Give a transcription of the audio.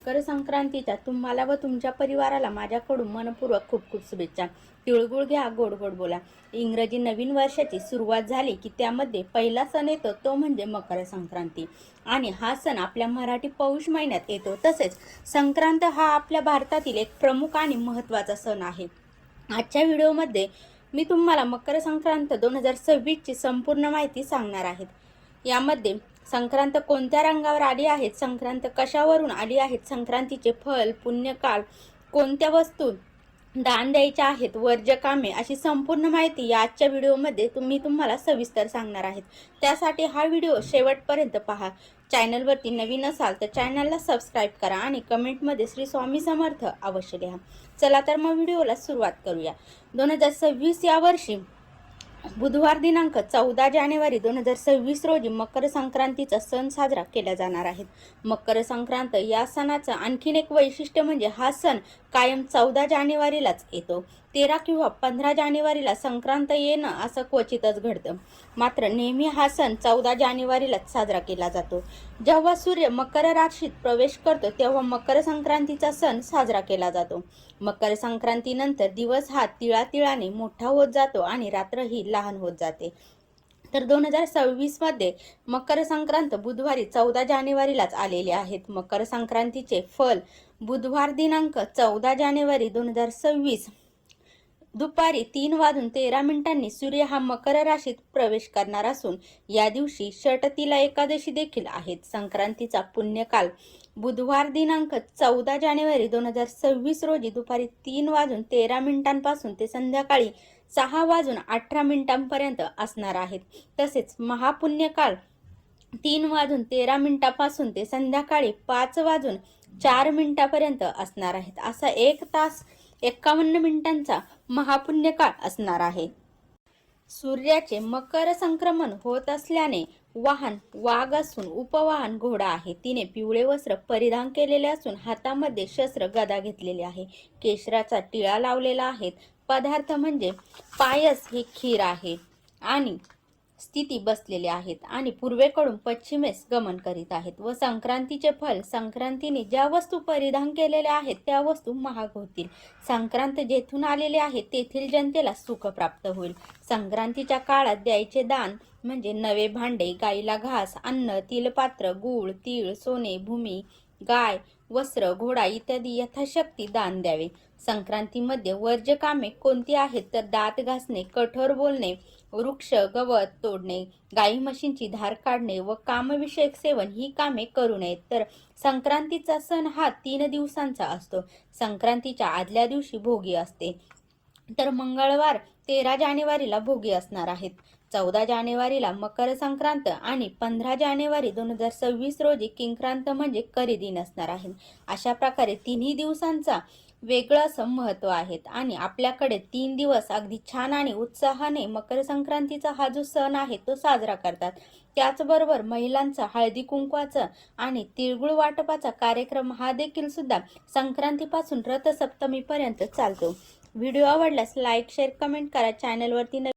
मकर संक्रांतीच्या तुम्हाला व तुमच्या परिवाराला माझ्याकडून मनपूर्वक खूप खूप शुभेच्छा। तिळगुळ घ्या, गोड गोड बोला। इंग्रजी नवीन वर्षाची सुरुवात झाली की त्यामध्ये पहिला सण येतो तो म्हणजे मकर संक्रांती। आणि हा सण आपल्या मराठी पौष महिन्यात येतो। तसेच संक्रांत हा आपल्या भारतातील एक प्रमुख आणि महत्त्वाचा सण आहे। आजच्या व्हिडिओमध्ये मी तुम्हाला मकर संक्रांत 2026 ची संपूर्ण माहिती सांगणार आहे। यामध्ये संक्रांत कोणत्या रंगावर आली आहे, संक्रांत कशावरून आली आहे, संक्रांतीचे फल, पुण्यकाळ, कोणत्या वस्तू दान द्यायच्या आहेत, वर्ज्य कामे, अशी संपूर्ण माहिती या आजच्या व्हिडिओमध्ये तुम्हाला सविस्तर सांगणार आहेत। त्यासाठी हा व्हिडिओ शेवटपर्यंत पहा। चॅनलवरती नवीन असाल तर चॅनलला सबस्क्राईब करा आणि कमेंटमध्ये श्री स्वामी समर्थ अवश्य लिहा। चला तर मग व्हिडिओला सुरुवात करूया। 2026 या वर्षी बुधवार दिनांक 14 जानेवारी 2026 रोजी मकर संक्रांतीचा सण साजरा केला जाणार आहे। मकर संक्रांत या सणाचं आणखीन एक वैशिष्ट्य म्हणजे हा सण कायम 14 जानेवारीलाच येतो। 13 किंवा 15 जानेवारीला संक्रांत येणं असं क्वचितच घडतं। मात्र नेहमी हा सण 14 जानेवारीलाच साजरा केला जातो। जेव्हा सूर्य मकर राशीत प्रवेश करतो तेव्हा मकर संक्रांतीचा सण साजरा केला जातो। मकर संक्रांतीनंतर दिवस हा तिळातिळाने मोठा होत जातो आणि रात्र ही लहान होत जाते। तर 2026 मध्ये मकर संक्रांत बुधवारी 14 जानेवारीलाच आलेले आहेत। मकर संक्रांतीचे फल बुधवार दिनांक 14 जानेवारी 2026 दुपारी 3:13 सूर्य हा मकर राशीत प्रवेश करणार असून या दिवशी षटतिला एकादशी देखील आहेत। संक्रांतीचा पुण्यकाल बुधवार दिनांक 14 जानेवारी 2026 रोजी दुपारी 3:13 पासून ते संध्याकाळी 6:18 पर्यंत असणार आहेत। तसेच महापुण्यकाल 3:13 पासून ते संध्याकाळी 5:04 पर्यंत असणार आहेत। असा 1 तास 51 मिनिटांचा महापुण्यकाळ असणार आहे। सूर्याचे मकर संक्रमण होत असल्याने वाहन वाघ असून उपवाहन घोडा आहे। तिने पिवळे वस्त्र परिधान केलेले असून हातामध्ये शस्त्र गदा घेतलेली आहे। केशराचा टिळा लावलेला आहे। पदार्थ म्हणजे पायस हे खीर आहे आणि स्थिती बसलेले आहेत आणि पूर्वेकडून पश्चिमेस गमन करीत आहेत। व संक्रांतीचे फल संक्रांतीने ज्या वस्तू परिधान केलेल्या आहेत त्या वस्तू महाग होतील। संक्रांत जेथून आलेले आहे तेथील जनतेला सुख प्राप्त होईल। संक्रांतीच्या काळात द्यायचे दान म्हणजे नवे भांडे, गाईला घास, अन्न, तिलपात्र, गूळ, तीळ, सोने, भूमी, गाय, वस्त्र, घोडा इत्यादी यथाशक्ती दान द्यावे। संक्रांतीमध्ये वर्ज्य कामे कोणती आहेत तर दात घासणे, कठोर बोलणे, वृक्ष गवत तोडणे, गाई म्हशींची धार काढणे व कामविषयक सेवन ही कामे करू नयेत। तर संक्रांतीचा सण हा 3 दिवसांचा असतो। संक्रांतीच्या आदल्या दिवशी भोगी असते। तर मंगळवार 13 जानेवारीला भोगी असणार आहेत। 14 जानेवारीला मकर संक्रांत आणि 15 जानेवारी 2026 रोजी किंक्रांत म्हणजे करी असणार आहे। अशा प्रकारे 3 दिवसांचा वेगळं असं महत्त्व आहे आणि आपल्याकडे 3 दिवस अगदी छान आणि उत्साहाने मकर संक्रांतीचा हा जो सण आहे तो साजरा करतात। त्याचबरोबर महिलांचा हळदी कुंकवाचा आणि तिळगुळ वाटपाचा कार्यक्रम हा देखील सुद्धा संक्रांतीपासून रथसप्तमीपर्यंत चालतो। व्हिडिओ आवडल्यास लाईक, शेअर, कमेंट करा। चॅनलवरती